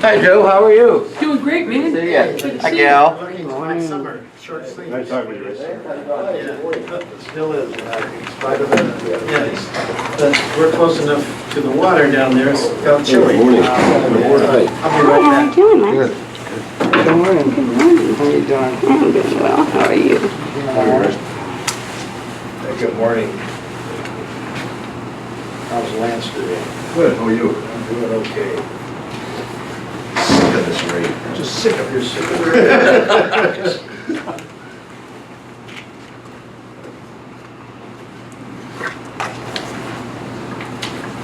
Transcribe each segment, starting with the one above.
Hi, Joe. How are you? Doing great, man. See ya. Good to Hi, see Gal. My summer short sleeve. Nice talking to you. Still is, in spite of it. Yeah, but we're close enough to the water down there, it's felt chilly. Good morning. I'll be right How back. are you doing, Mike? Good. Good morning. Good morning. How you doing? I'm doing well. How are you? Good morning. How's Lance today? Good, how are you? I'm doing okay. Sick of this rain. Just sick of your sick of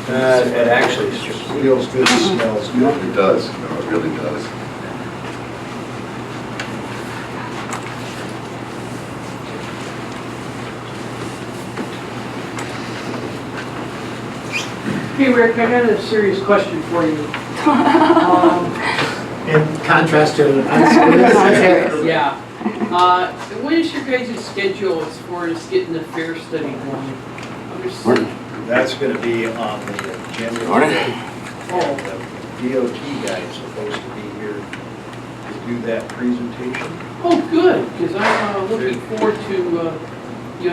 It actually feels good, smells good. It does, no, it really does. Hey, Rick, I got a serious question for you. In contrast to Yeah. When is your guys' schedule as far as getting the fair study going? I'm just- that's going to be on the agenda. Morning. Oh, The DOT guy is supposed to be here to do that presentation. oh, good, because I'm looking forward to,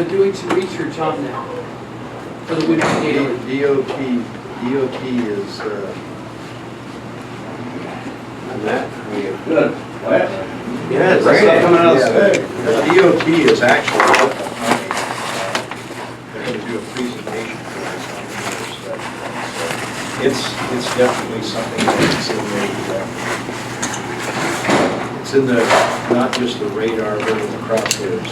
doing some research on that for the winter daily. DOT is, on that. Good. What? Yeah, it's Great. coming out. The DOT is actually, they're going to do a presentation for us on the study. So it's definitely something that's it's in the, not just the radar, but in the crosshairs.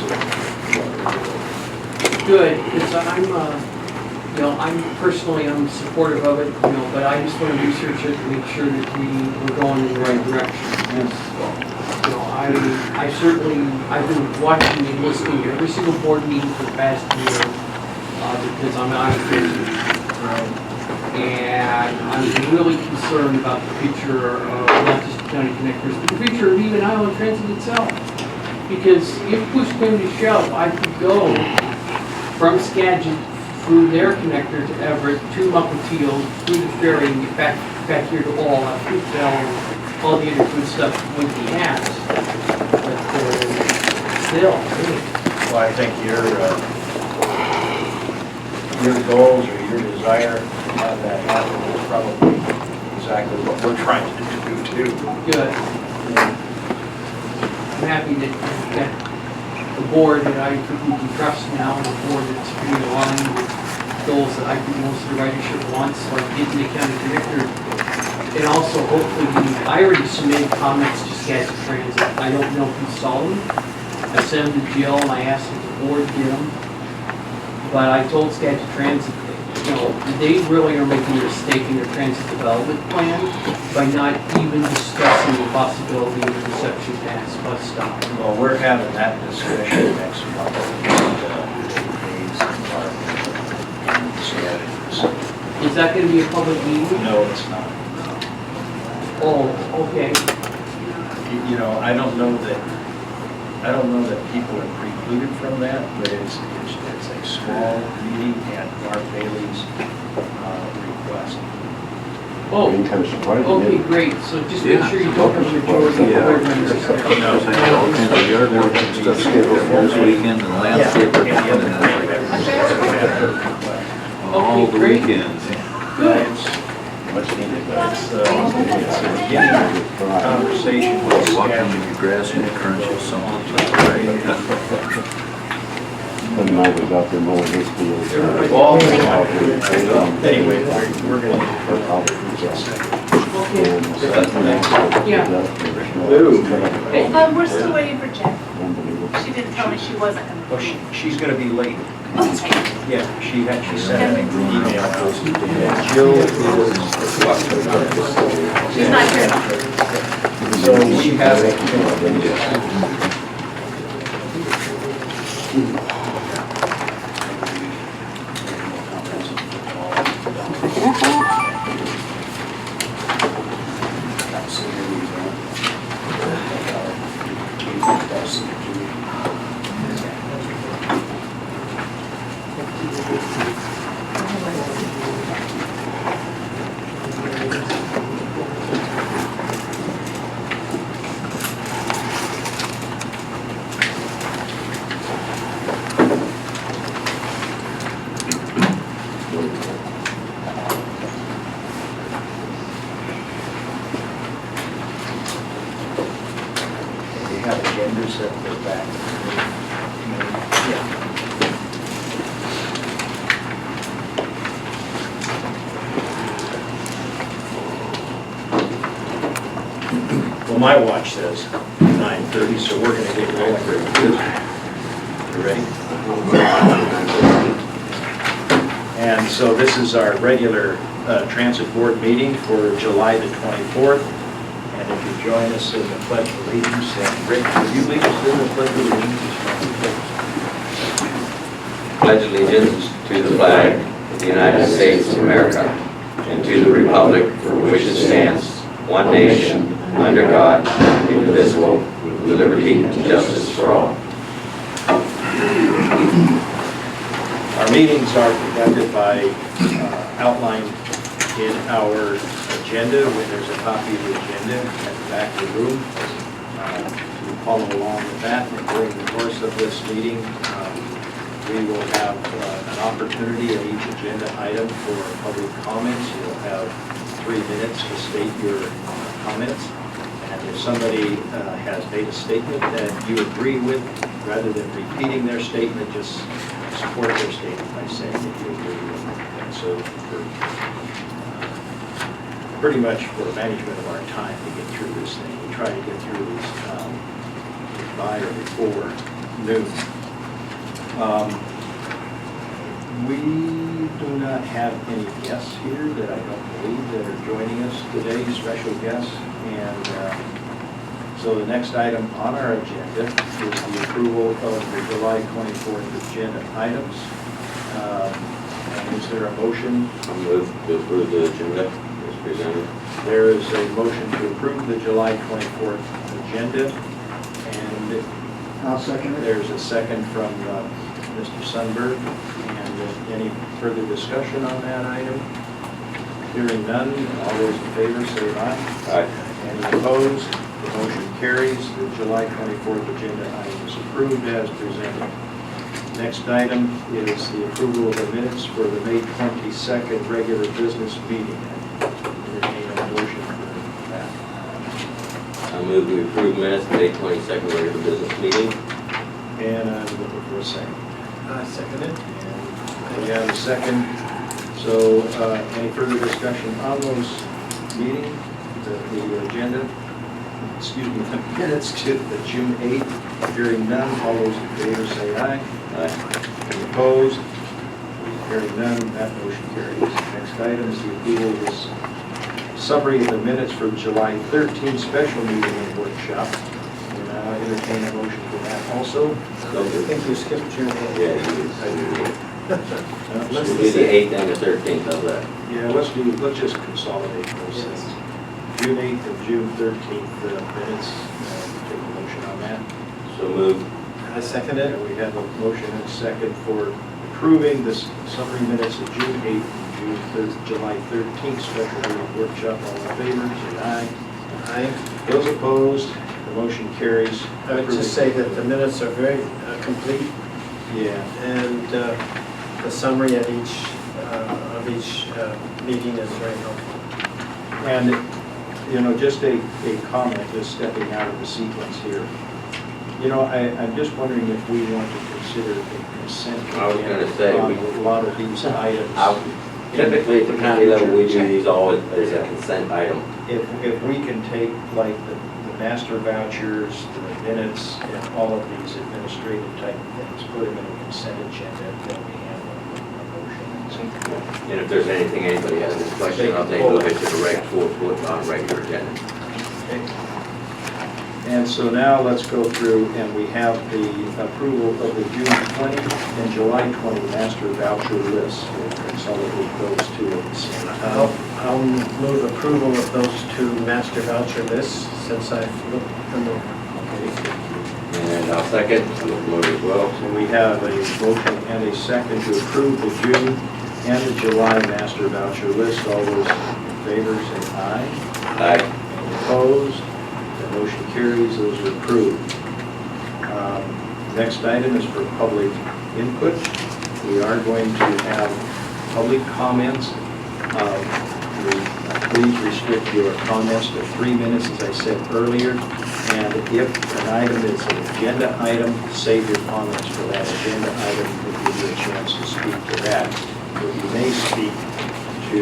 Good, because I'm supportive of it, but I just want to research it to make sure that we're going in the right direction. I've been watching and listening to every single board meeting for the past year, because I'm out of business. And I'm really concerned about the future of not just the county connectors, but the future of even Island Transit itself. Because if push came to shove, I could go from Skagit through their connector to Everett, to Mukilteo, through the ferry, and get back here to all the other good stuff Winky has. But still, Well, I think your goals or your desire to have that happen is probably exactly what we're trying to do too. good. I'm happy that the board that I completely trust now, and the board that's pretty aligned with goals that I think most of the ridership wants, like getting the county connector. And also, hopefully, I already submitted comments to Skagit Transit. I don't know who saw them. I sent them to Jill and I asked if the board did them. But I told Skagit Transit that, they really are making a mistake in their transit development plan by not even discussing the possibility of a reception pass bus stop. Well, we're having that discussion next month. Is that going to be a public meeting? No, it's not. Oh, okay. I don't know that people are precluded from that, but it's a small meeting at Mark Bailey's request. Oh, Being kind of surprised. okay, great. So just make sure you don't have a majority of the board members there. Yard work and stuff scheduled for this weekend and landscape work and all Okay, the great. weekends. Good. Much needed, but It's a beginning conversation with Walking in Skagit. your grass and your crunches, something like But I was out there mowing his field. Anyway, we're going to. Yeah. We're still waiting for Jen. She didn't tell me she wasn't going to. Oh, she's going to be late. Okay. Yeah, she sent an email. Jill is. She's not here. So we have. my watch says 9:30, so we're gonna get going. You ready? And so this is our regular Transit Board meeting for July the 24th. And if you join us in the Pledge of Allegiance, and Rick, will you lead us in the Pledge of Allegiance? Pledge allegiance to the flag of the United States of America and to the republic for which it stands, one nation, under God, indivisible, with liberty and justice for all. Our meetings are conducted by outlined in our agenda, when there's a copy of the agenda at the back of the room. You follow along with that, and during the course of this meeting, we will have an opportunity at each agenda item for public comments. You'll have 3 minutes to state your comments. And if somebody has made a statement that you agree with, rather than repeating their statement, just support their statement by saying that you agree with it. And so pretty much for the management of our time to get through this thing, we try to get through these by or before noon. We do not have any guests here that I don't believe that are joining us today, special guests. And so the next item on our agenda is the approval of the July 24th agenda items. And is there a motion? I'll move to approve the agenda as presented. There is a motion to approve the July 24th agenda. And I'll second it. there's a second from Mr. Sundberg. And any further discussion on that item? Hearing none, all those in favor say aye. Aye. Any opposed? The motion carries. The July 24th agenda item is approved as presented. Next item is the approval of the minutes for the May 22nd regular business meeting. Entertain a motion for that. I move to approve minutes of May 22nd regular business meeting. And I'm looking for a second. Second it. And we have a second. So any further discussion on those meetings, the agenda? Excuse me, the minutes to the June 8th. Hearing none, all those in favor say aye. Aye. Any opposed? Hearing none, that motion carries. Next item is the approval of this summary of the minutes for July 13th special meeting and workshop. And I entertain a motion for that also. So I think you skipped June 8th. Yeah, you did. I do. Let's We'll do the 8th and the 13th of that. Yeah, let's just consolidate those things. June 8th and June 13th minutes. Take a motion on that. So moved. I second it. And we have a motion and a second for approving this summary minutes of June 8th and July 13th special meeting workshop. All in favor, say aye. Aye. Those opposed, the motion carries. I would just say that the minutes are very complete, Yeah, and the summary of each meeting is very helpful. and, you know, just a comment, just stepping out of the sequence here. You know, I'm just wondering if we want to consider a consent. I was gonna say, on we- a lot of these items. Typically, at the county level, we do these all as a consent item. If we can take like the master vouchers, the minutes, and all of these administrative type things, put them in a consent agenda, then we have a motion. And if there's anything anybody has any question on, they move it to the regular agenda. Okay. And so now let's go through, and we have the approval of the June 20 and July 20 master voucher lists. We'll consolidate those two at the same time. I'll move approval of those two master voucher lists, since I've looked them over. Okay. And I'll second, I'll move as well. So we have a motion and a second to approve the June and the July master voucher list. All those in favor say aye. Aye. Any opposed? The motion carries, those are approved. Next item is for public input. We are going to have public comments. Please restrict your comments to 3 minutes, as I said earlier. And if an item is an agenda item, save your comments for that agenda item. We'll give you a chance to speak to that. But you may speak to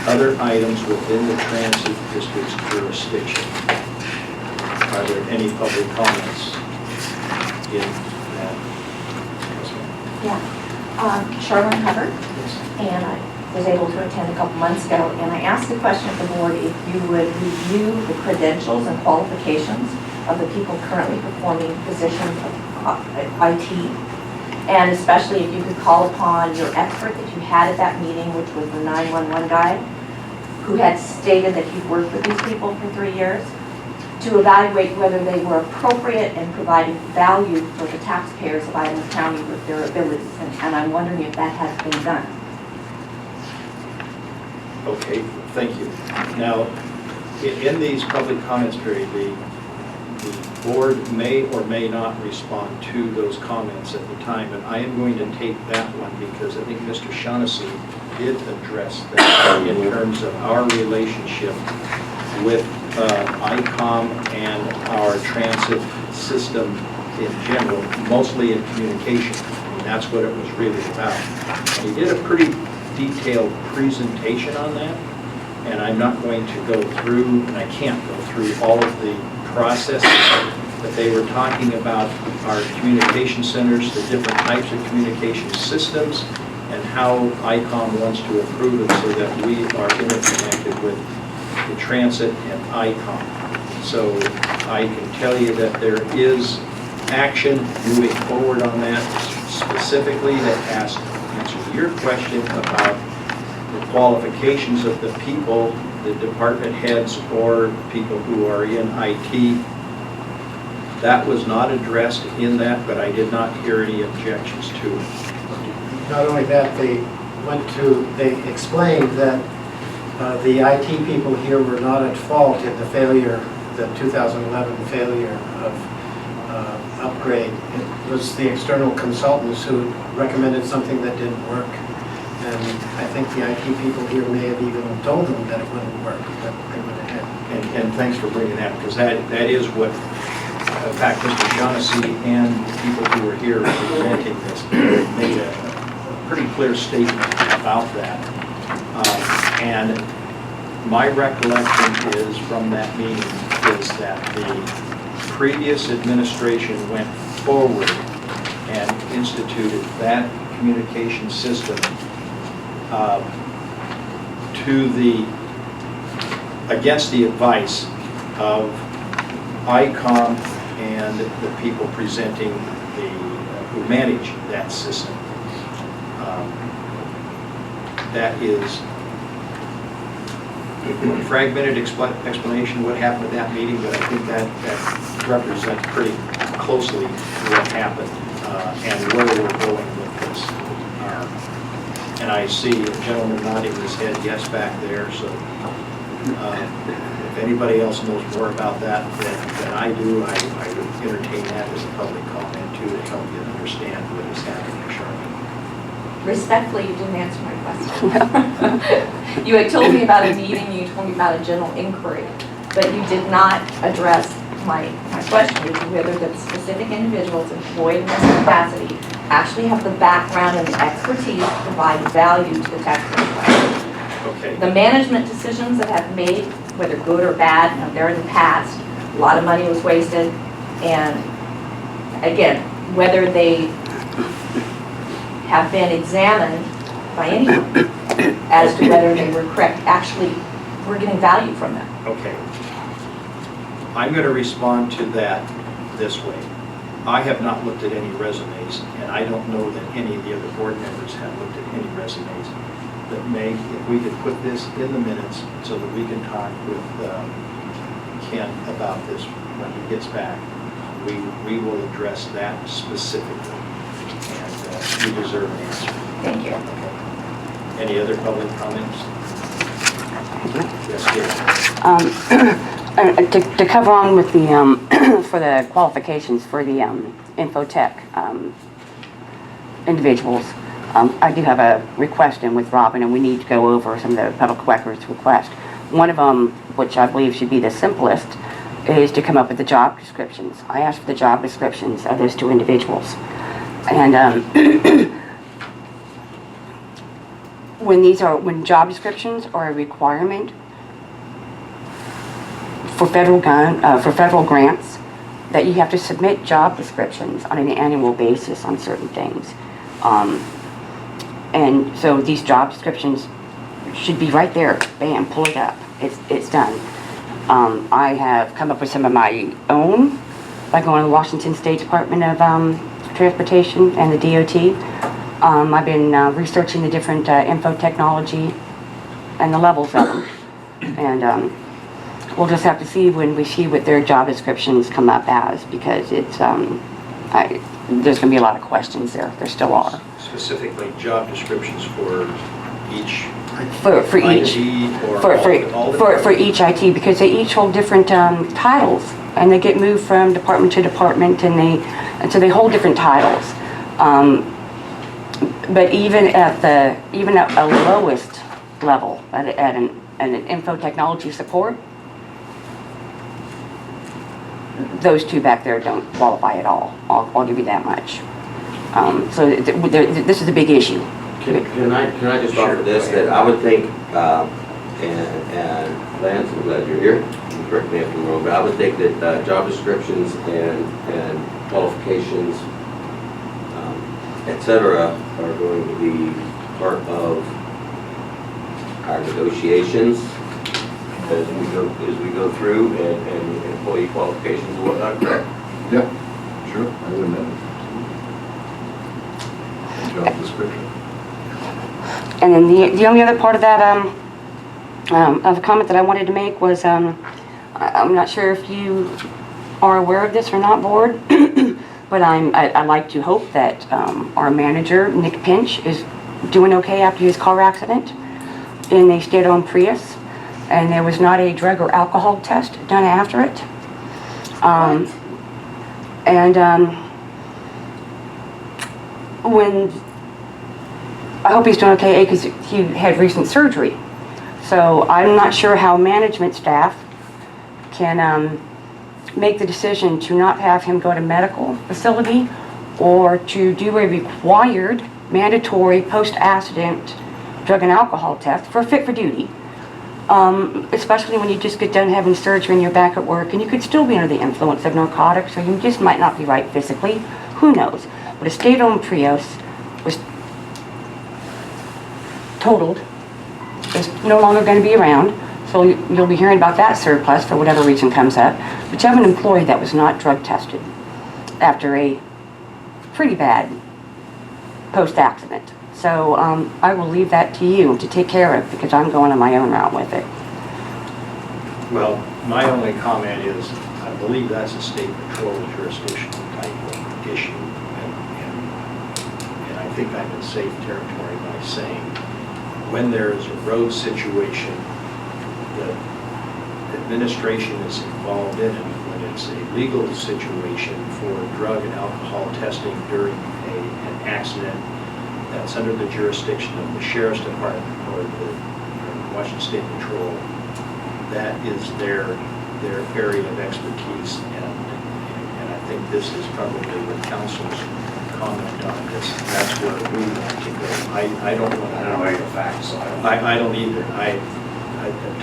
other items within the transit district's jurisdiction. Are there any public comments in that? Yes, ma'am. Yeah, Charlene Hubbard, and I was able to attend a couple months ago, and I asked the question of the board if you would review the credentials and qualifications of the people currently performing positions of IT, and especially if you could call upon your expert that you had at that meeting, which was the 911 guy, who had stated that he'd worked with these people for 3 years, to evaluate whether they were appropriate and providing value for the taxpayers of Iowa County with their abilities. And I'm wondering if that has been done. Okay, thank you. Now, in these public comments period, the board may or may not respond to those comments at the time, and I am going to take that one because I think Mr. Shaughnessy did address that in terms of our relationship with ICOM and our transit system in general, mostly in communication. I mean, that's what it was really about. And he did a pretty detailed presentation on that, and I'm not going to go through, and I can't go through all of the processes, but they were talking about our communication centers, the different types of communication systems, and how ICOM wants to improve it so that we are interconnected with the transit and ICOM. So I can tell you that there is action moving forward on that, specifically that answers your question about the qualifications of the people, the department heads or people who are in IT. That was not addressed in that, but I did not hear any objections to it. Not only that, they explained that the IT people here were not at fault in the failure, the 2011 failure of upgrade. It was the external consultants who recommended something that didn't work. And I think the IT people here may have even told them that it wouldn't work, but they went ahead. And thanks for bringing that, because that is what, in fact, Mr. Shaughnessy and people who were here presenting this made a pretty clear statement about that. And my recollection is from that meeting is that the previous administration went forward and instituted that communication system against the advice of ICOM and the people presenting who manage that system. That is a fragmented explanation of what happened at that meeting, but I think that represents pretty closely what happened and where we're going with this. And I see a gentleman nodding his head yes back there, so if anybody else knows more about that than I do, I would entertain that as a public comment too, to help you understand what is happening, Charlotte. Respectfully, you didn't answer my question. You had told me about a meeting, you told me about a general inquiry, but you did not address my question, which is whether the specific individuals employed in this capacity actually have the background and the expertise to provide value to the taxpayers. Okay. The management decisions that have made, whether good or bad, they're in the past. A lot of money was wasted, and again, whether they have been examined by anyone as to whether they were correct, actually, we're getting value from them. Okay. I'm going to respond to that this way. I have not looked at any resumes, and I don't know that any of the other board members have looked at any resumes. That may, if we could put this in the minutes so that we can talk with Ken about this when he gets back, we will address that specifically. And you deserve an answer. Thank you. Okay. Any other public comments? Yes, dear. To cover on with the, for the qualifications for the infotech individuals, I do have a request in with Robin, and we need to go over some of the public records requests. One of them, which I believe should be the simplest, is to come up with the job descriptions. I asked for the job descriptions of those two individuals. And when job descriptions are a requirement for federal grants, that you have to submit job descriptions on an annual basis on certain things. And so these job descriptions should be right there. Bam, pull it up. It's done. I have come up with some of my own by going to the Washington State Department of Transportation and the DOT. I've been researching the different info technology and the levels of them. And we'll just have to see when we see what their job descriptions come up as, because it's there's going to be a lot of questions there. There still are. Specifically, job descriptions for each For each. IT or For each IT, because they each hold different titles, and they get moved from department to department, and so they hold different titles. But even at a lowest level, at an info technology support, those two back there don't qualify at all. I'll give you that much. So this is a big issue. Can I just offer this, that I would think, and Lance, I'm glad you're here, you correct me if I'm wrong, but I would think that job descriptions and qualifications, et cetera, are going to be part of our negotiations as we go through, and employee qualifications and whatnot, correct? Yeah, sure, I wouldn't have. Job description. And then the only other part of that of a comment that I wanted to make was I'm not sure if you are aware of this or not, board, but I like to hope that our manager Nick Pinch is doing okay after his car accident in a state-owned Prius, and there was not a drug or alcohol test done after it. When I hope he's doing okay because he had recent surgery. So I'm not sure how management staff can make the decision to not have him go to medical facility or to do a required mandatory post-accident drug and alcohol test for fit for duty. Especially when you just get done having surgery and you're back at work and you could still be under the influence of narcotics, or you just might not be right physically. Who knows? But a state-owned Prius was totaled. It's no longer going to be around, so you'll be hearing about that surplus for whatever reason comes up. But you have an employee that was not drug tested after a pretty bad post-accident. So I will leave that to you to take care of, because I'm going on my own route with it. Well, my only comment is, I believe that's a state patrol jurisdictional type of issue, and I think I'm in safe territory by saying, when there is a road situation, the administration is involved in it. When it's a legal situation for drug and alcohol testing during an accident, that's under the jurisdiction of the Sheriff's Department or the Washington State Patrol. That is their area of expertise, and I think this is probably the council's comment on this. That's where we want to go. I don't want to know the facts. I don't either. I'm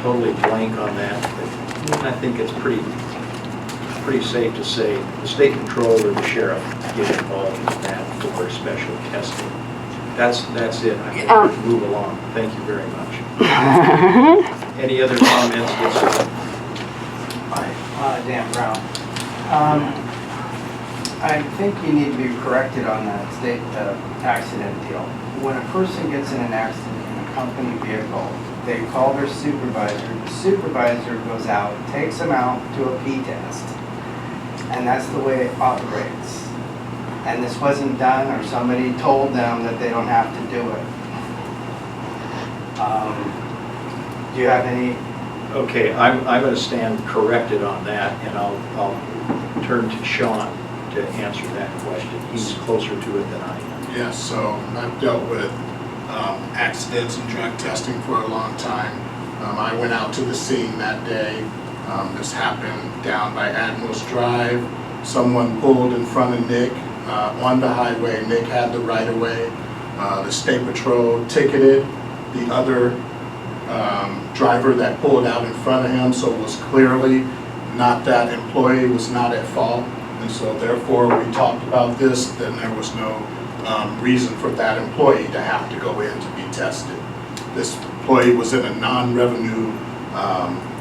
totally blank on that, but I think it's pretty safe to say the state patrol or the sheriff get involved in that for special testing. That's it. I can move along. Thank you very much. Any other comments? Hi, Dan Brown. I think you need to be corrected on that state accident deal. When a person gets in an accident in a company vehicle, they call their supervisor. The supervisor goes out, takes them out to a P test, and that's the way it operates. And this wasn't done, or somebody told them that they don't have to do it. Do you have any? Okay, I'm going to stand corrected on that, and I'll turn to Sean to answer that question. He's closer to it than I am. Yes, so I've dealt with accidents and drug testing for a long time. I went out to the scene that day. This happened down by Admiral's Drive. Someone pulled in front of Nick on the highway. Nick had the right of way. The State Patrol ticketed the other driver that pulled out in front of him, so it was clearly not that employee was not at fault, and so therefore we talked about this, then there was no reason for that employee to have to go in to be tested. This employee was in a non-revenue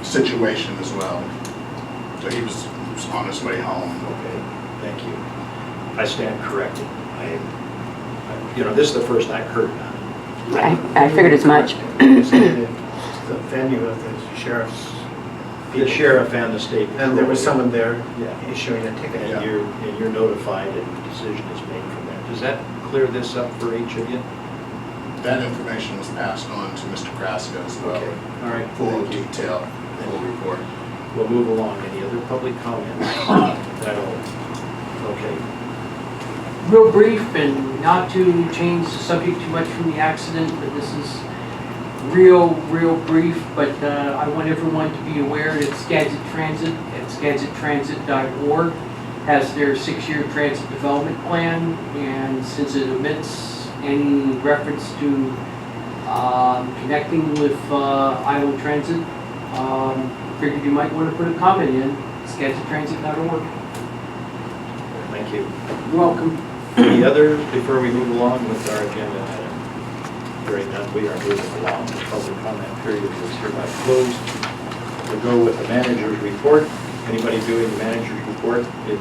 situation as well, so he was on his way home. Okay, thank you. I stand corrected. This is the first I've heard about it. I figured as much. The venue of the sheriff's. The sheriff and the state. And there was someone there Yeah. issuing a ticket. And you're notified and the decision is made from there. Does that clear this up for each of you? That information was passed on to Mr. Kraska as well. Okay, all right. Full Thank you. detail, full report. We'll move along. Any other public comments? That'll, okay. Real brief, and not to change the subject too much from the accident, but this is real brief, but I want everyone to be aware that Skagit Transit at skagit-transit.org has their 6-year transit development plan, and since it omits any reference to connecting with Island Transit, figured you might want to put a comment in, skagit-transit.org. Thank you. You're welcome. Any other, before we move along with our agenda item? Hearing none, we are moving along. The public comment period is hereby closed. We'll go with the manager's report. Anybody doing the manager's report in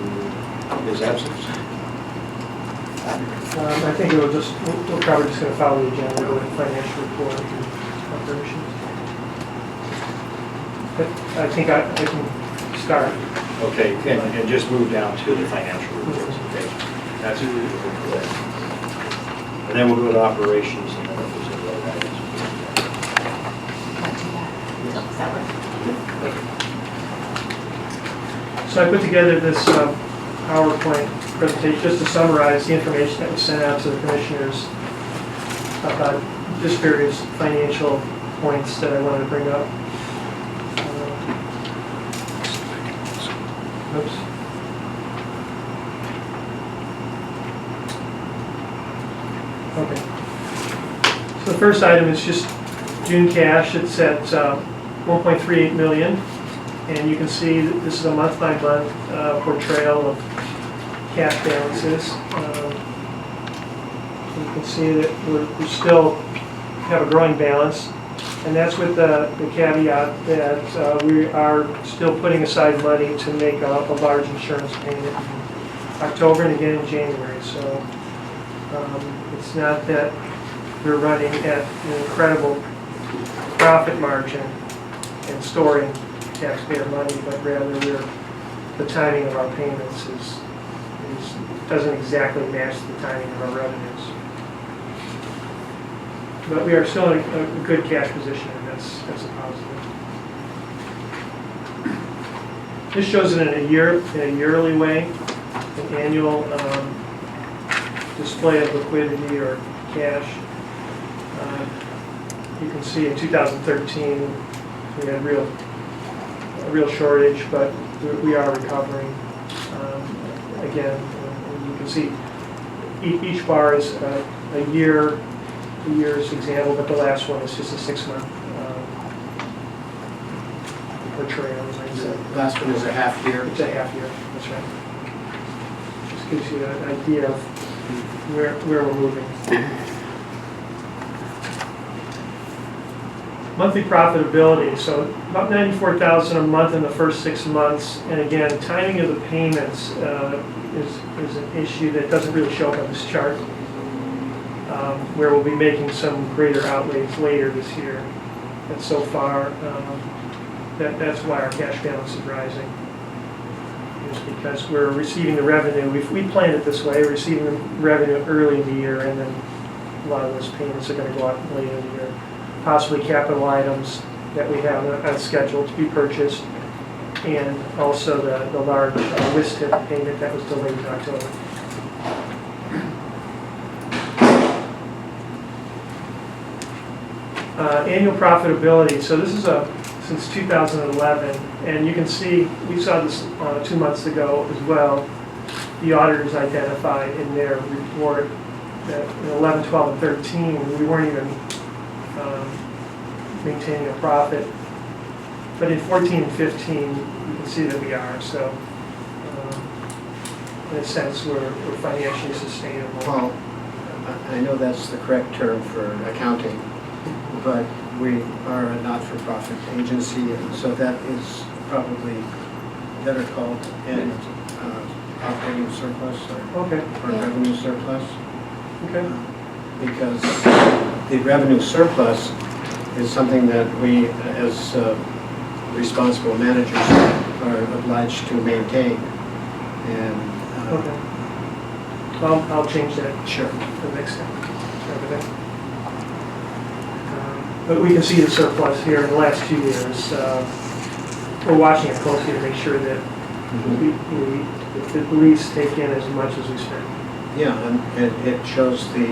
his absence? I think we'll probably just going to follow the agenda, go with financial report and operations. But I think I can start. Okay, and just move down to the financial reports, okay? That's what we're doing. And then we'll go to operations and then we'll go to items. So I put together this PowerPoint presentation just to summarize the information that was sent out to the commissioners about just various financial points that I wanted to bring up. Oops. Okay. So the first item is just June cash. It's at 1.38 million. And you can see that this is a month-by-month portrayal of cash balances. You can see that we still have a growing balance, and that's with the caveat that we are still putting aside money to make a large insurance payment in October and again in January. So it's not that we're running at an incredible profit margin and storing taxpayer money, but rather the timing of our payments doesn't exactly match the timing of our revenues. But we are still in a good cash position, and that's a positive. This shows it in a yearly way, an annual display of liquidity or cash. You can see in 2013 we had a real shortage, but we are recovering. Again, you can see each bar is a year's example, but the last one is just a 6-month portrayal. The last one is a half year. It's a half year, that's right. Just gives you an idea of where we're moving. Monthly profitability, so about $94,000 a month in the first 6 months. And again, timing of the payments is an issue that doesn't really show up on this chart, where we'll be making some greater outlays later this year. And so far, that's why our cash balance is rising. It's because we're receiving the revenue. We planned it this way, receiving the revenue early in the year, and then a lot of those payments are going to go out later in the year. Possibly capital items that we have on schedule to be purchased, and also the large WISTIP payment that was delayed in October. Annual profitability. So this is since 2011, and you can see we saw this 2 months ago as well. The auditors identified in their report that in 11, 12, and 13 we weren't even maintaining a profit. But in 14 and 15, you can see that we are, so in a sense, we're financially sustainable. Well, I know that's the correct term for accounting, but we are a not-for-profit agency, and so that is probably better called an operating surplus or Okay, revenue surplus. okay. Because the revenue surplus is something that we, as responsible managers, are obliged to maintain. And Okay. I'll change that sure. for the next time. But we can see the surplus here in the last 2 years. We're watching it closely to make sure that we at least take in as much as we spend. Yeah, and it shows the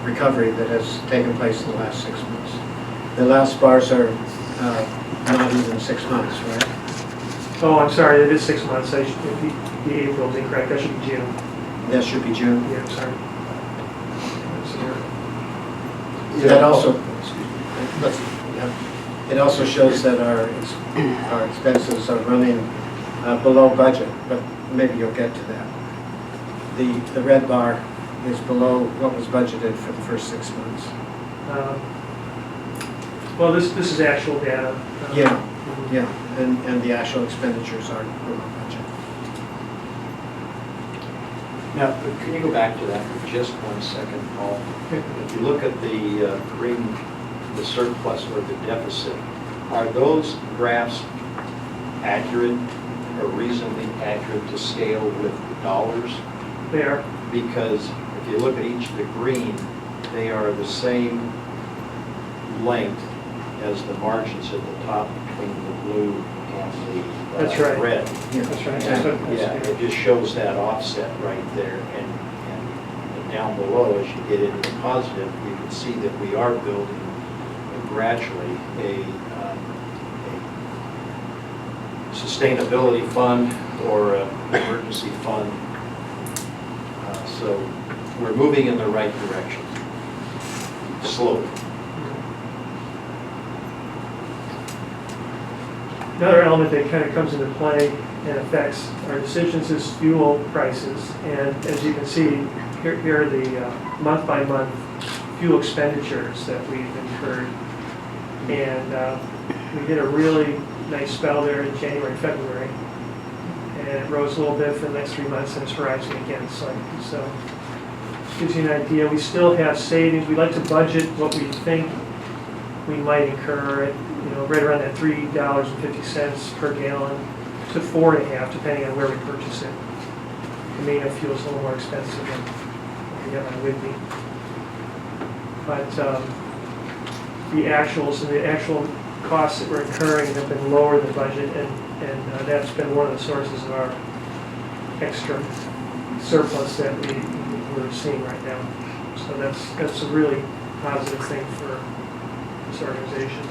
recovery that has taken place in the last 6 months. The last bars are not even 6 months, right? Oh, I'm sorry, it is 6 months. The April is incorrect. That should be June. That should be June. Yeah, I'm sorry. That also, it also shows that our expenses are running below budget, but maybe you'll get to that. The red bar is below what was budgeted for the first 6 months. Well, this is actual data. Yeah, and the actual expenditures are below budget. Now, can you go back to that for just 1 second, Paul? If you look at the green, the surplus or the deficit, are those graphs accurate or reasonably accurate to scale with the dollars? They are. Because if you look at each of the green, they are the same length as the margins at the top between the blue and the That's right. red. That's right. Yeah, it just shows that offset right there. And down below, as you get into the positive, you can see that we are building gradually a sustainability fund or an emergency fund. So we're moving in the right direction, slowly. Another element that kind of comes into play and affects our decisions is fuel prices. And as you can see, here are the month-by-month fuel expenditures that we've incurred. And we did a really nice spell there in January, February. And it rose a little bit for the next 3 months and it's rising again slightly. So gives you an idea. We still have savings. We like to budget what we think we might incur at, right around that $3.50 per gallon to $4.50, depending on where we purchase it. Camino fuel is a little more expensive than what we have on Whitney. But the actual costs that we're incurring have been lower than budget, and that's been one of the sources of our extra surplus that we're seeing right now. So that's a really positive thing for this organization.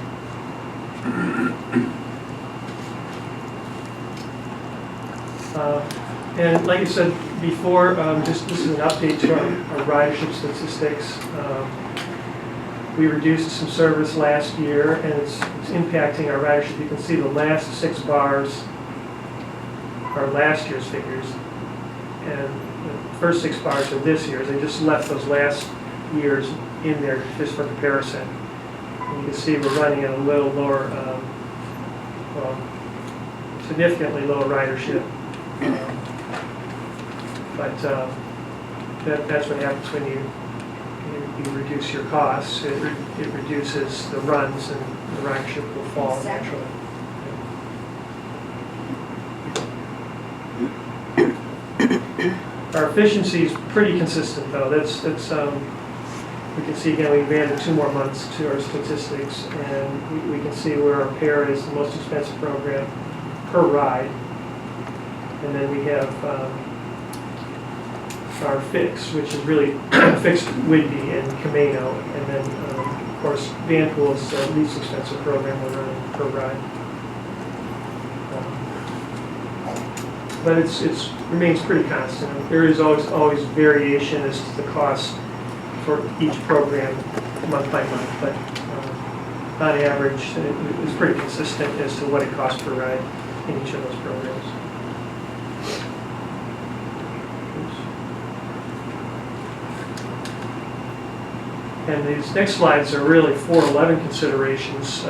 And like I said before, this is an update to our ridership statistics. We reduced some service last year, and it's impacting our ridership. You can see the last 6 bars are last year's figures, and the first 6 bars are this year's. They just left those last years in there just for comparison. And you can see we're running at a little lower, significantly lower ridership. But that's what happens when you reduce your costs. It reduces the runs, and the ridership will fall naturally. Our efficiency is pretty consistent, though. That's we can see again we've added 2 more months to our statistics, and we can see where our pair is the most expensive program per ride, and then we have our fix, which is really fixed Whidbey and Camino, and then of course Vanpool is the least expensive program we're running per ride. But it remains pretty constant. There is always variation as to the cost for each program month by month, but on average, it was pretty consistent as to what it cost per ride in each of those programs. And these next slides are really 411 considerations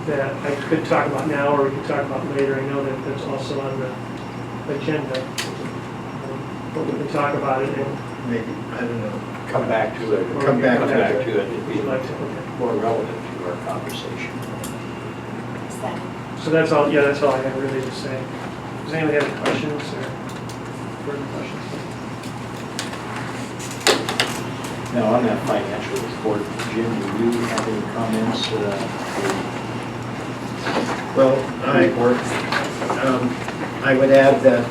that I could talk about now or we could talk about later. I know that that's also on the agenda. But we can talk about it and Maybe, I don't know. Come back to it. Or Come back Come to back it. to it. It'd would be you like to, okay. more relevant to our conversation. So that's all, yeah, that's all I have really to say. Does anyone have any questions or further questions? Now, on that financial report, Jim, do you have any comments? Well, I would add that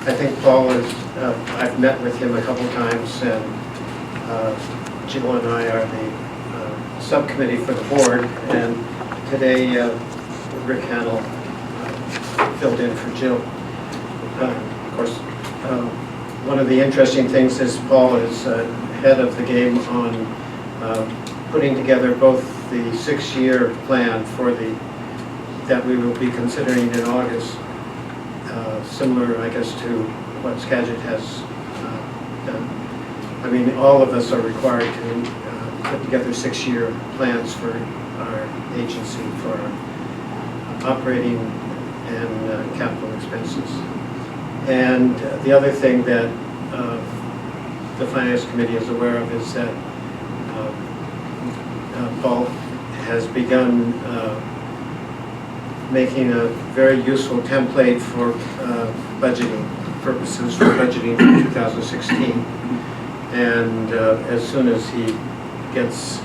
I think Paul is, I've met with him a couple times, and Jill and I are the subcommittee for the board, and today Rick Hannell filled in for Jill. Of course, one of the interesting things is Paul is head of the game on putting together both the 6-year plan for that we will be considering in August, similar, I guess, to what Skagit has done. I mean, all of us are required to put together 6-year plans for our agency for operating and capital expenses. And the other thing that the Finance Committee is aware of is that Paul has begun making a very useful template for budgeting purposes, for budgeting for 2016. And as soon as he gets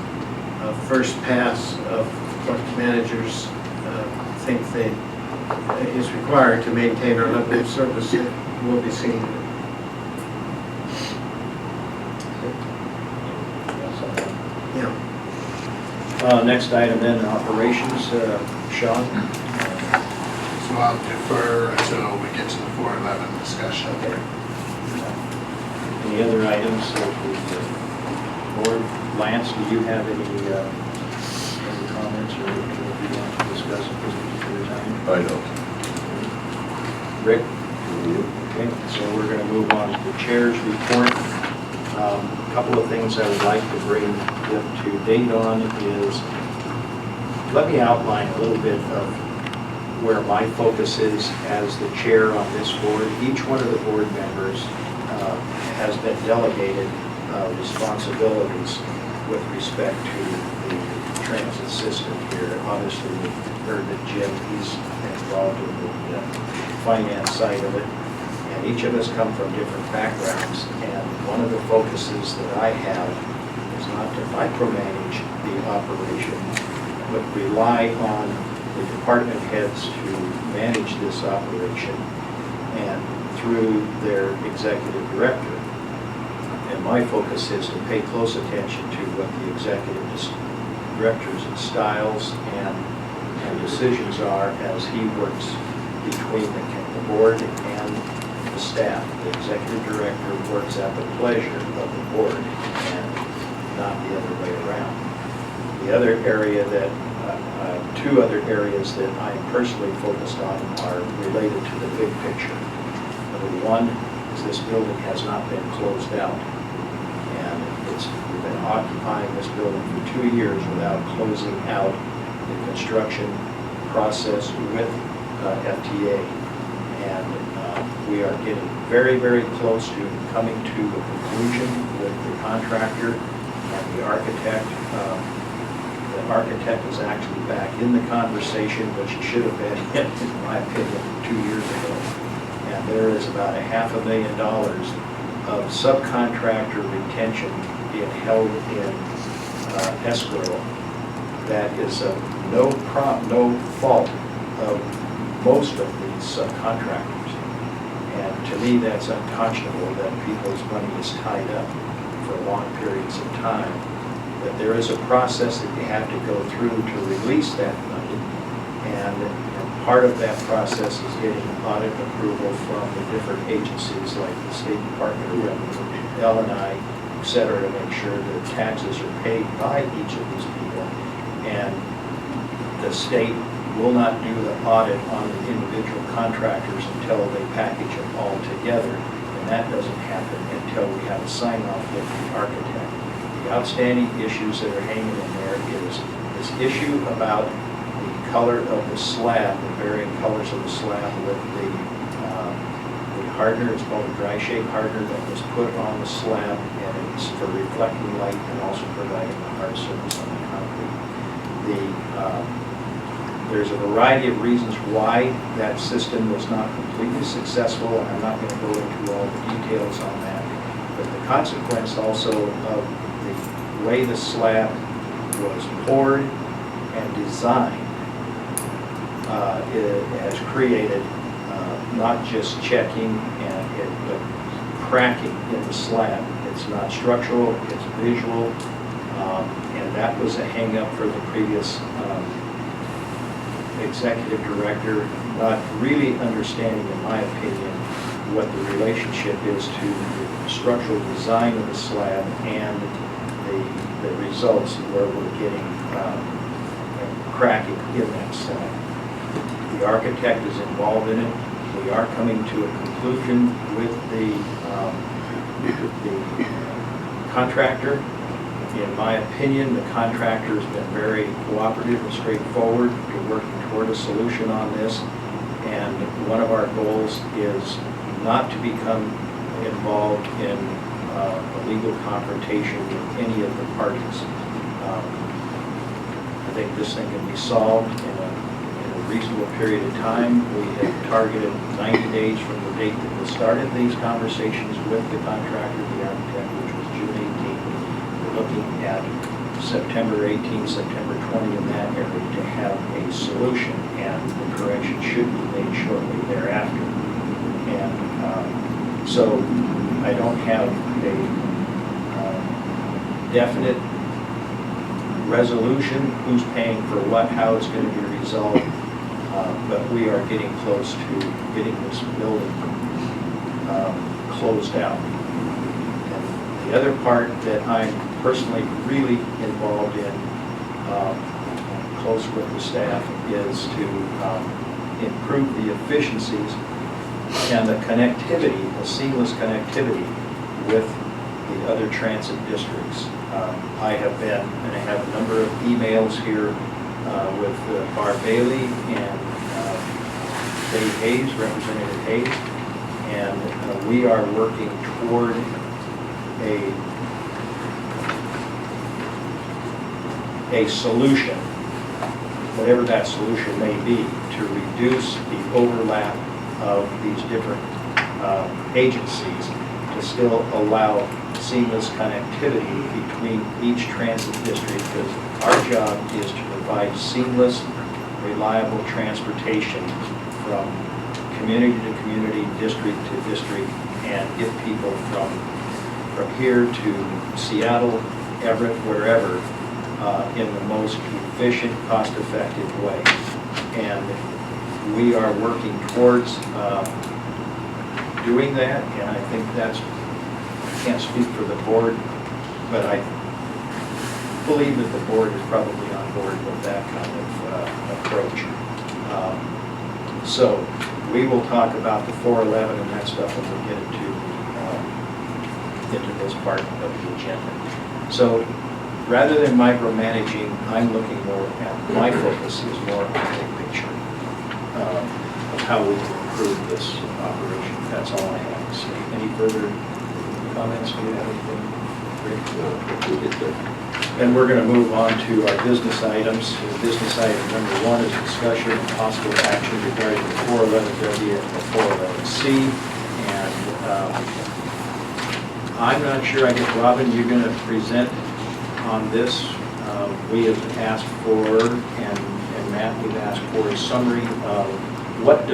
a first pass of what managers think is required to maintain our level of service, we'll be seeing it. Yeah. Next item then, operations. Sean? So I'll defer until we get to the 411 discussion. Okay. Any other items that the board? Lance, do you have any comments or do you want to discuss at this particular time? I don't. Rick? Okay, so we're going to move on to the chair's report. A couple of things I would like to bring up to date on is, let me outline a little bit of where my focus is as the chair on this board. Each one of the board members has been delegated responsibilities with respect to the transit system here. Obviously, we've heard that Jim, he's involved in the finance side of it, and each of us come from different backgrounds, and one of the focuses that I have is not to micromanage the operation, but rely on the department heads to manage this operation and through their executive director. And my focus is to pay close attention to what the executive director's styles and decisions are as he works between the board and the staff. The executive director works at the pleasure of the board and not the other way around. The other area that, two other areas that I'm personally focused on are related to the big picture. Number one is this building has not been closed out. And we've been occupying this building for 2 years without closing out the construction process with FTA. And we are getting very, very close to coming to a conclusion with the contractor and the architect. The architect is actually back in the conversation, which he should have been in my opinion, 2 years ago. And there is about $500,000 of subcontractor retention being held in escrow that is no fault of most of these subcontractors. And to me, that's unconscionable that people's money is tied up for long periods of time. That there is a process that you have to go through to release that money, and part of that process is getting audit approval from the different agencies like the State Department of Revenue, L&I, et cetera, to make sure that taxes are paid by each of these people. And the state will not do the audit on the individual contractors until they package them all together. And that doesn't happen until we have a sign-off with the architect. The outstanding issues that are hanging in there is this issue about the color of the slab, the varying colors of the slab with the hardener. It's called a dry shake hardener that was put on the slab, and it's for reflecting light and also providing a hard surface on the concrete. There's a variety of reasons why that system was not completely successful, and I'm not going to go into all the details on that. But the consequence also of the way the slab was poured and designed, it has created not just checking but cracking in the slab. It's not structural, it's visual, and that was a hang-up for the previous executive director, not really understanding, in my opinion, what the relationship is to the structural design of the slab and the results where we're getting cracking in that slab. The architect is involved in it. We are coming to a conclusion with the contractor. In my opinion, the contractor has been very cooperative and straightforward to working toward a solution on this. And one of our goals is not to become involved in a legal confrontation with any of the parties. I think this thing can be solved in a reasonable period of time. We have targeted 90 days from the date that we started these conversations with the contractor, the architect, which was June 18th. We're looking at September 18, September 20 in that area to have a solution, and the correction should be made shortly thereafter. And so I don't have a definite resolution, who's paying for what, how it's going to be resolved, but we are getting close to getting this building closed out. And the other part that I'm personally really involved in, close with the staff, is to improve the efficiencies and the connectivity, the seamless connectivity with the other transit districts. I have been, and I have a number of emails here with Barb Bailey and Dave Hayes, Representative Hayes, and we are working toward a solution, whatever that solution may be, to reduce the overlap of these different agencies, to still allow seamless connectivity between each transit district, because our job is to provide seamless, reliable transportation from community to community, district to district, and get people from here to Seattle, Everett, wherever, in the most efficient, cost-effective way. And we are working towards doing that, and I think that's, I can't speak for the board, but I believe that the board is probably on board with that kind of approach. So we will talk about the 411 and that stuff when we get into this part of the agenda. So rather than micromanaging, I'm looking more at, my focus is more on the big picture of how we can improve this operation. That's all I have to say. Any further comments? Do you have anything? Then we're going to move on to our business items. Business item number 1 is discussion and possible action regarding the 411W and the 411C. And I'm not sure, I guess, Robin, you're going to present on this. We have asked for, and Matt, we've asked for a summary of what do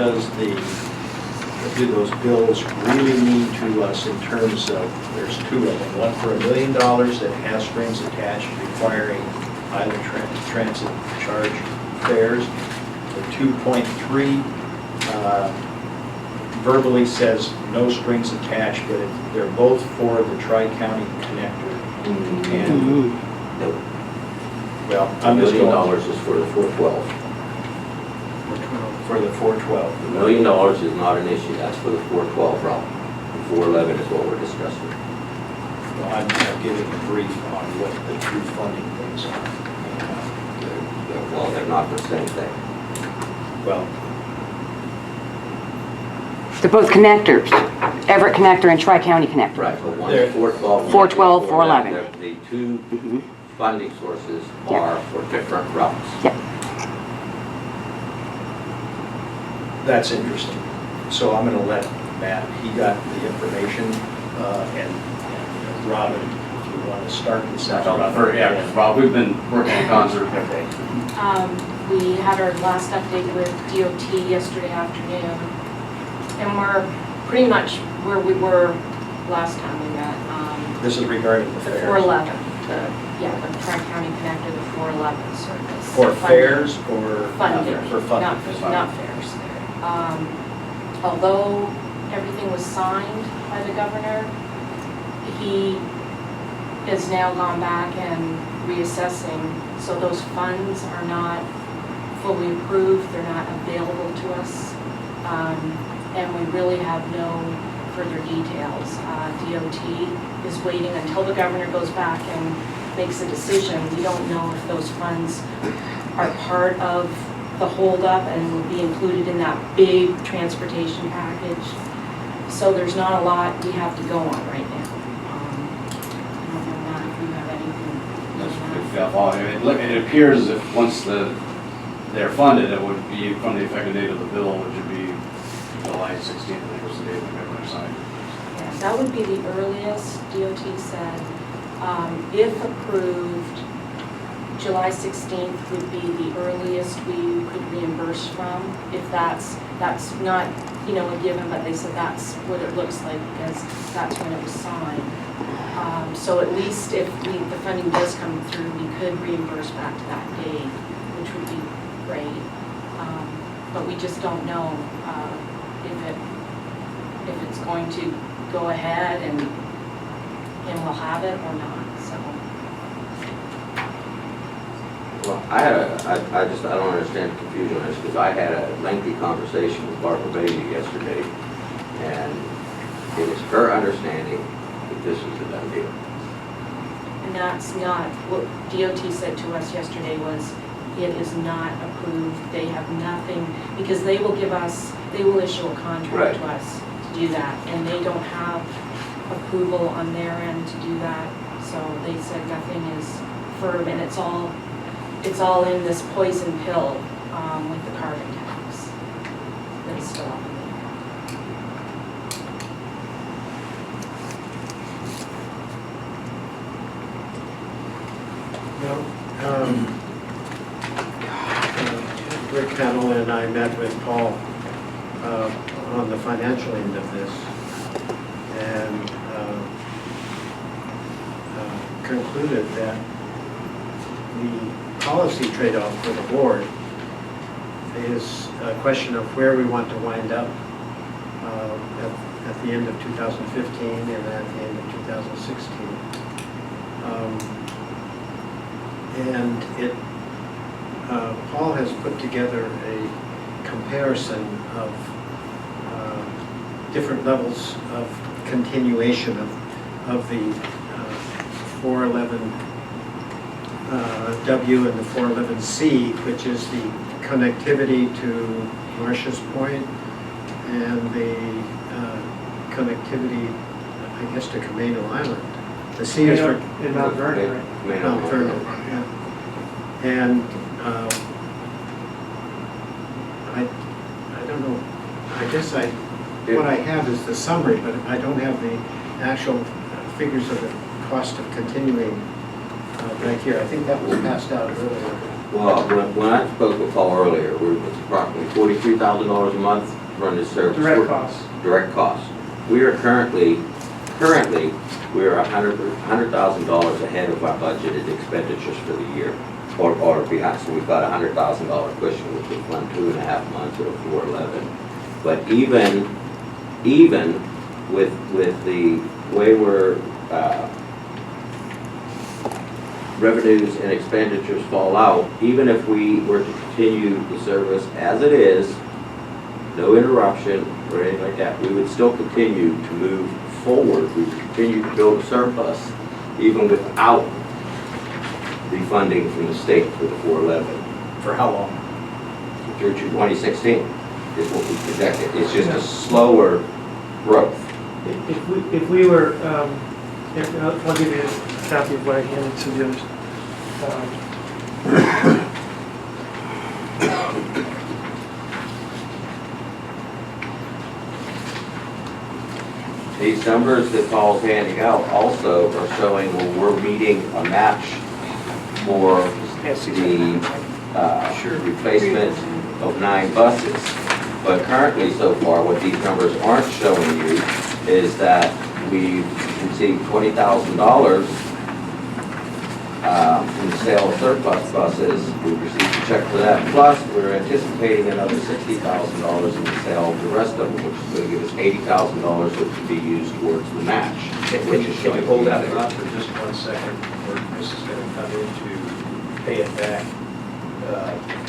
those bills really mean to us in terms of, there's 2 of them. One for $1 million that has strings attached requiring island transit charge fares. The $2.3 verbally says no strings attached, but they're both for the Tri-County connector. And, well, I'm just $1 going million is for the 412. for the 412. $1 million is not an issue, that's for the 412 route. The 411 is what we're discussing. Well, I'm giving a brief on what the true funding things are. Well, they're not the same thing. Well, They're both connectors, Everett connector and Tri-County connector. Right, but one's They're- 412. 412, 411. The two funding sources are for different routes. Yep. that's interesting. So I'm going to let Matt, he got the information, and Robin, if you want to start this out. Yeah, Rob, we've been working on concert. Okay. We had our last update with DOT yesterday afternoon, and we're pretty much where we were last time we met. This is regarding the The fares. 411, the Tri-County Connector, the 411 service. For Funding. fares or? Funding, For funding. not fares. Although everything was signed by the governor, he has now gone back and reassessing, so those funds are not fully approved, they're not available to us, and we really have no further details. DOT is waiting until the governor goes back and makes a decision. We don't know if those funds are part of the holdup and will be included in that big transportation package. So there's not a lot we have to go on right now. I don't know, Matt, if you have anything. It appears as if once they're funded, it would be from the effective date of the bill, which would be July 16th, I think was the date the governor signed. Yeah, that would be the earliest, DOT said. If approved, July 16th would be the earliest we could reimburse from. If that's not, a given, but they said that's what it looks like because that's when it was signed. So at least if the funding does come through, we could reimburse back to that date, which would be great. But we just don't know if it's going to go ahead and we'll have it or not. So. Well, I don't understand the confusion on this, because I had a lengthy conversation with Barbara Bailey yesterday, and it is her understanding that this was a done deal. And that's not, what DOT said to us yesterday was, it is not approved, they have nothing, because they will issue a contract to us to do that, and they don't have approval on their end to do that, so they said nothing is firm, and it's all in this poison pill with the carbon tax that's still up in the air. Rick Cannell and I met with Paul on the financial end of this and concluded that the policy trade-off for the board is a question of where we want to wind up at the end of 2015 and at the end of 2016. And Paul has put together a comparison of different levels of continuation of the 411 W and the 411C, which is the connectivity to Marsh's Point and the connectivity, I guess, to Camino Island. The C is for In Mount Vernon, right? Mount Vernon, yeah. And I don't know, I guess what I have is the summary, but I don't have the actual figures of the cost of continuing right here. I think that was passed out earlier. Well, when I spoke with Paul earlier, it's approximately $43,000 a month to run this service. Direct costs. Direct costs. We are currently, we are $100,000 ahead of our budgeted expenditures for the year, or behind. So we've got a $100,000 cushion, which would fund 2.5 months of 411. But even even with the way we're revenues and expenditures fall out, even if we were to continue the service as it is, no interruption or anything like that, we would still continue to move forward. We would continue to build a surplus even without the funding from the state for the 411 For how long? through to 2016 is what we projected. It's just a slower growth. If we were, I'll give you a copy of what I handed to the others. These numbers that Paul's handing out also are showing when we're meeting a match for the replacement of 9 buses. But currently, so far, what these numbers aren't showing you is that we've received $20,000 from the sale of surplus buses. We've received a check for that. Plus, we're anticipating another $60,000 in the sale of the rest of them, which is going to give us $80,000, which can be used towards the match. Which is Can showing you hold that there. thought for just 1 second, where this is going to come in to pay it back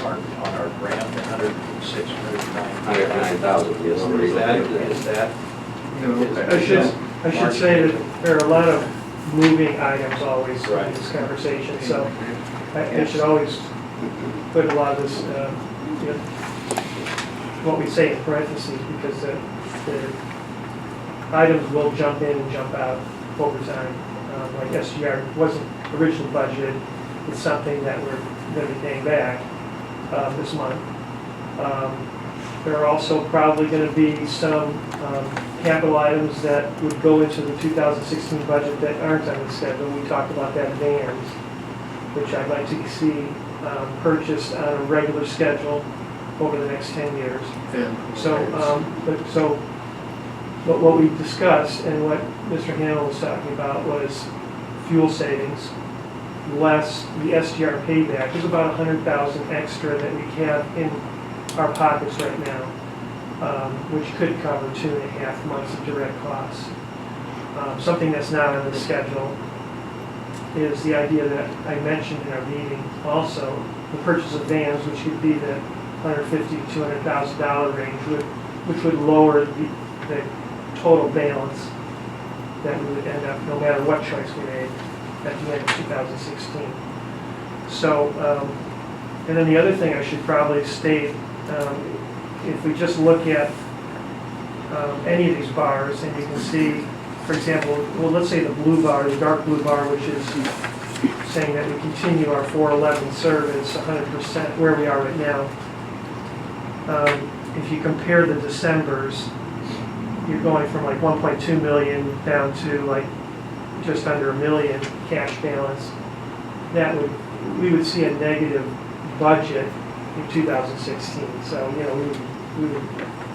on our grant, the 106, 109,000, yes. Is that? I should say that there are a lot of moving items always in this conversation, so I should always put a lot of this, what we say in parentheses, because the items will jump in and jump out over time. Like SGR wasn't originally budgeted, it's something that we're going to be paying back this month. There are also probably going to be some capital items that would go into the 2016 budget that aren't on the schedule. We talked about that vans, which I'd like to see purchased on a regular schedule over the next 10 years. But what we discussed and what Mr. Hamill was talking about was fuel savings, less the SGR payback. There's about $100,000 extra that we have in our pockets right now, which could cover 2.5 months of direct costs. Something that's not on the schedule is the idea that I mentioned in our meeting also, the purchase of vans, which could be the $150,000 to $200,000 range, which would lower the total balance that we would end up, no matter what choice we made at the end of 2016. So, and then the other thing I should probably state, if we just look at any of these bars, and you can see, for example, well, let's say the blue bar, the dark blue bar, which is saying that we continue our 411 service 100% where we are right now. If you compare the Decembers, you're going from like 1.2 million down to like just under $1 million cash balance. We would see a negative budget in 2016. So, we would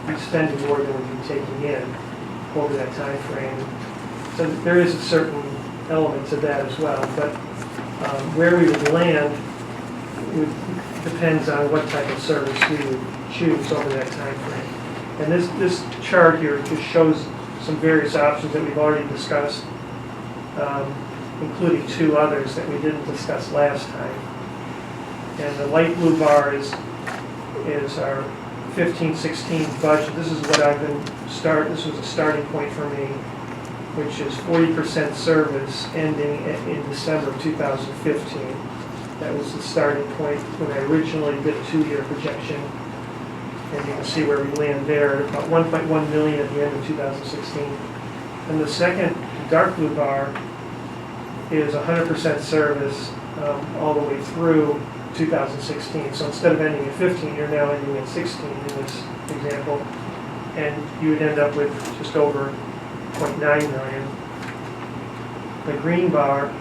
be spending more than we'd be taking in over that time frame. So there is a certain element to that as well. But where we would land depends on what type of service we would choose over that time frame. And this chart here just shows some various options that we've already discussed, including 2 others that we didn't discuss last time. And the light blue bar is our 15-16 budget. This is what this was a starting point for me, which is 40% service ending in December of 2015. That was the starting point when I originally did a 2-year projection. And you can see where we land there at about 1.1 million at the end of 2016. And the second dark blue bar is 100% service all the way through 2016. So instead of ending at 15, you're now ending at 16 in this example. And you would end up with just over 0.9 million. The green bar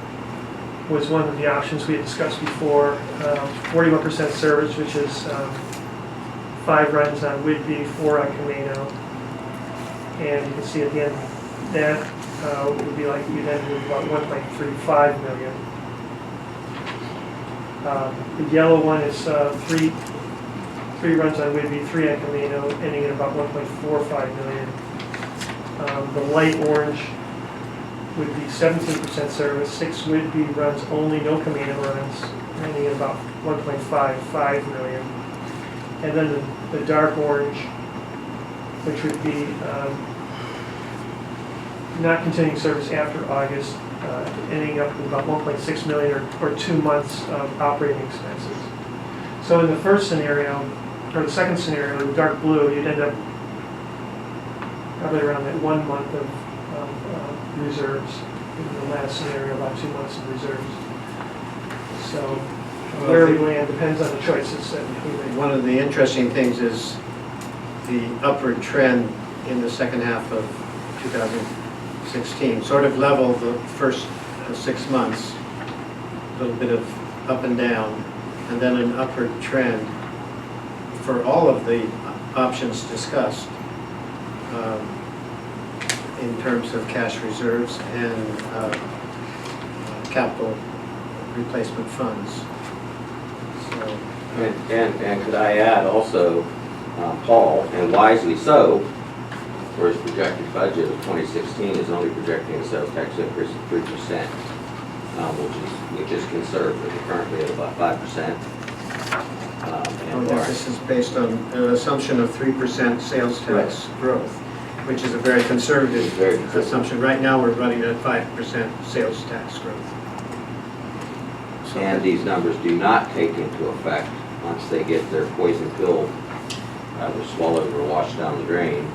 was one of the options we had discussed before, 41% service, which is 5 runs on Whidbey, 4 on Camino. And you can see at the end that would be like you'd end with about 1.35 million. The yellow one is 3 runs on Whidbey, 3 on Camino, ending at about 1.45 million. The light orange would be 17% service, 6 would be runs only, no command runs, ending at about 1.55 million. And then the dark orange, which would be not continuing service after August, ending up with about 1.6 million or 2 months of operating expenses. So in the first scenario, or the second scenario, the dark blue, you'd end up probably around that 1 month of reserves. In the last scenario, about 2 months of reserves. So where we land depends on the choices that we make. One of the interesting things is the upward trend in the second half of 2016, sort of level the first 6 months, a little bit of up and down, and then an upward trend for all of the options discussed in terms of cash reserves and capital replacement funds. So, And could I add also, Paul, and wisely so, for his projected budget of 2016 is only projecting a sales tax increase of 3%, which is conservative. We're currently at about 5%. this is based on an assumption of 3% sales tax growth, which is a very conservative assumption. Right now, we're running at 5% sales tax growth. And these numbers do not take into effect, once they get their poison pill either swallowed or washed down the drain,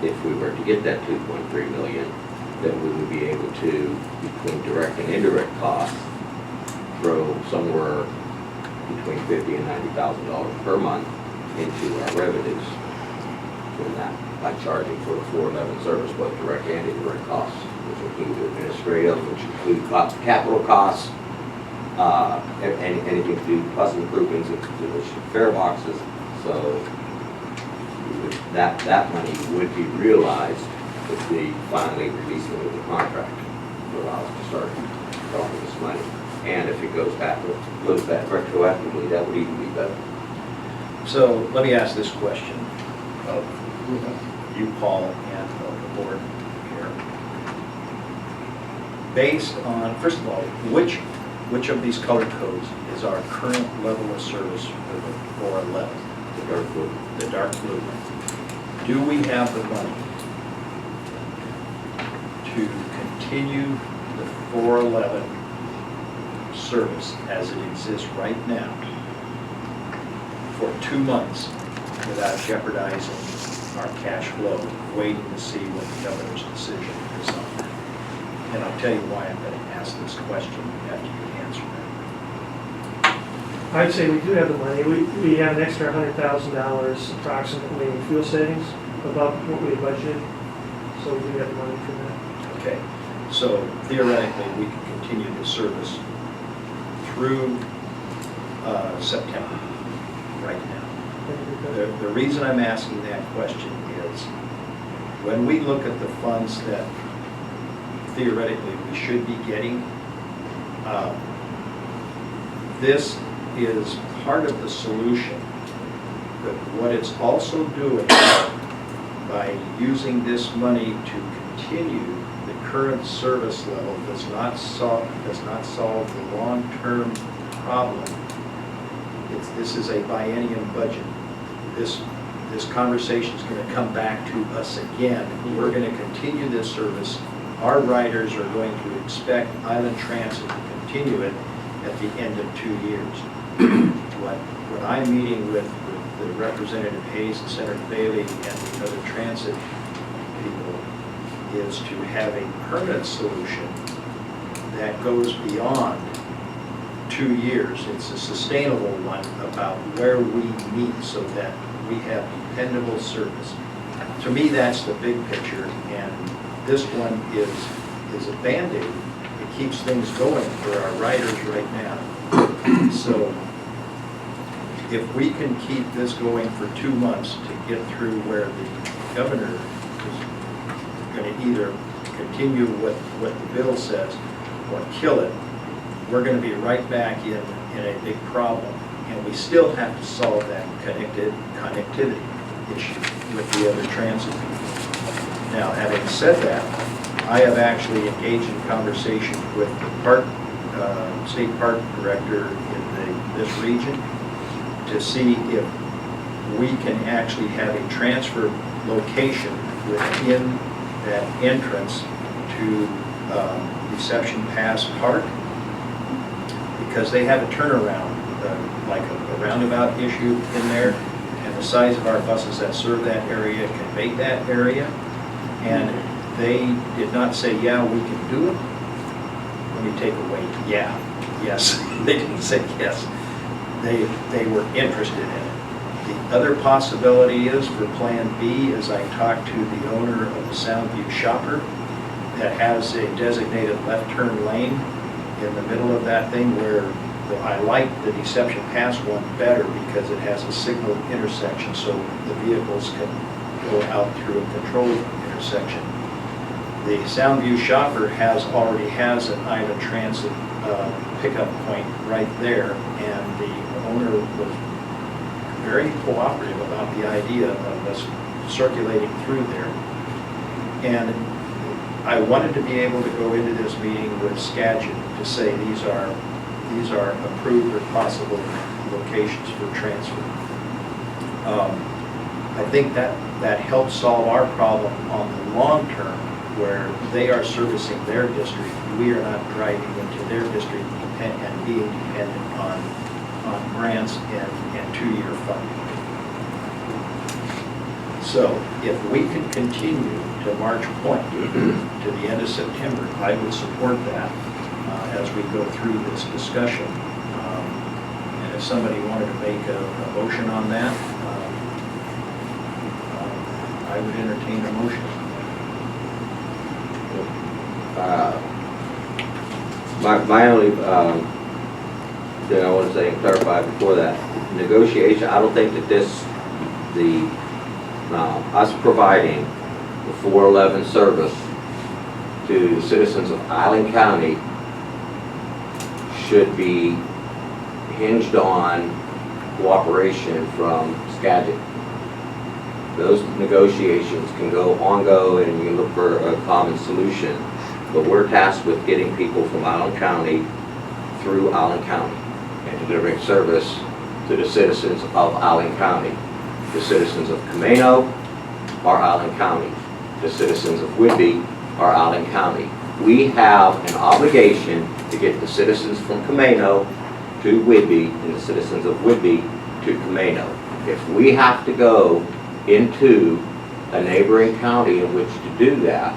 if we were to get that 2.3 million, then we would be able to, between direct and indirect costs, throw somewhere between $50,000 and $90,000 per month into our revenues from that, by charging for the 411 service, both direct and indirect costs, which include administrative, which include capital costs, anything to do with bus improvements, which fare boxes. So that money would be realized if we finally release it with the contract to allow us to start drawing this money. And if it goes back retroactively, that would even be better. So let me ask this question of you, Paul, and the board here. Based on, first of all, which of these color codes is our current level of service for the 411? The dark blue. The dark blue. Do we have the money to continue the 411 service as it exists right now for 2 months without jeopardizing our cash flow, waiting to see what the governor's decision is on that? And I'll tell you why I'm going to ask this question after you answer that. I'd say we do have the money. We have an extra $100,000 approximately in fuel savings above what we had budgeted, so we do have the money for that. Okay, so theoretically, we can continue the service through September right now. The reason I'm asking that question is when we look at the funds that theoretically we should be getting, this is part of the solution. But what it's also doing by using this money to continue the current service level does not solve the long-term problem. This is a biennium budget. This conversation is going to come back to us again. We're going to continue this service. Our riders are going to expect Island Transit to continue it at the end of 2 years. When I'm meeting with the Representative Hayes and Senator Bailey and the other transit people is to have a permanent solution that goes beyond 2 years. It's a sustainable one about where we meet so that we have dependable service. To me, that's the big picture, and this one is a Band-Aid. It keeps things going for our riders right now. So if we can keep this going for 2 months to get through where the governor is going to either continue what the bill says or kill it, we're going to be right back in a big problem. And we still have to solve that connectivity issue with the other transit people. Now, having said that, I have actually engaged in conversation with the state park director in this region to see if we can actually have a transfer location within that entrance to Deception Pass Park, because they have a turnaround, like a roundabout issue in there, and the size of our buses that serve that area can make that area, and they did not say, yeah, we can do it. Let me take away, yeah, yes. They didn't say yes. They were interested in it. The other possibility is for Plan B, as I talked to the owner of the Soundview Shopper that has a designated left turn lane in the middle of that thing, where I like the Deception Pass one better because it has a signal intersection so the vehicles can go out through a controlled intersection. The Soundview Shopper already has an Ida Transit pickup point right there, and the owner was very cooperative about the idea of us circulating through there. And I wanted to be able to go into this meeting with Skagit to say these are approved or possible locations for transfer. I think that helps solve our problem on the long term, where they are servicing their district. We are not driving into their district and being dependent on grants and two-year funding. So if we can continue to March Point to the end of September, I would support that as we go through this discussion. And if somebody wanted to make a motion on that, I would entertain a motion. My only thing I want to say and clarify before that, negotiation, I don't think that us providing the 411 service to citizens of Island County should be hinged on cooperation from Skagit. Those negotiations can go and you can look for a common solution, but we're tasked with getting people from Island County through Island County and delivering service to the citizens of Island County. The citizens of Camino are Island County. The citizens of Whidbey are Island County. We have an obligation to get the citizens from Camino to Whidbey and the citizens of Whidbey to Camino. If we have to go into a neighboring county in which to do that,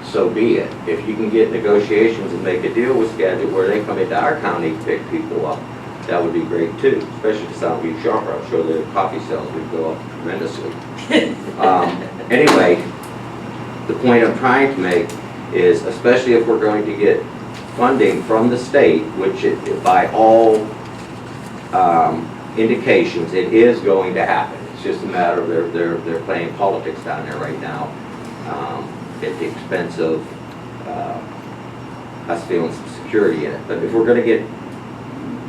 so be it. If you can get negotiations and make a deal with Skagit where they come into our county to pick people up, that would be great too, especially the Soundview Shopper. I'm sure the coffee sales would go up tremendously. Anyway, the point I'm trying to make is, especially if we're going to get funding from the state, which by all indications it is going to happen. It's just a matter of they're playing politics down there right now at the expense of us feeling some security in it. But if we're going to get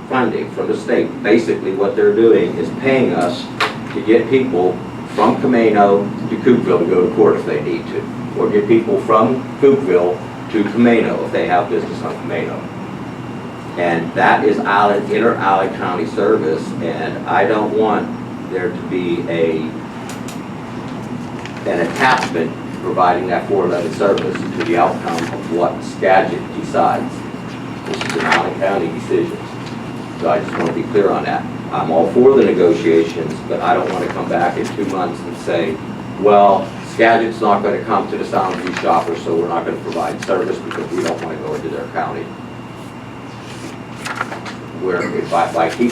funding from the state, basically what they're doing is paying us to get people from Camino to Cookeville to go to court if they need to, or get people from Cookeville to Camino if they have business on Camino. And that is inter-Island County service, and I don't want there to be an attachment providing that 411 service to the outcome of what Skagit decides. This is an Island County decision. So I just want to be clear on that. I'm all for the negotiations, but I don't want to come back in 2 months and say, well, Skagit's not going to come to the Soundview Shopper, so we're not going to provide service because we don't want to go into their county. Where if I keep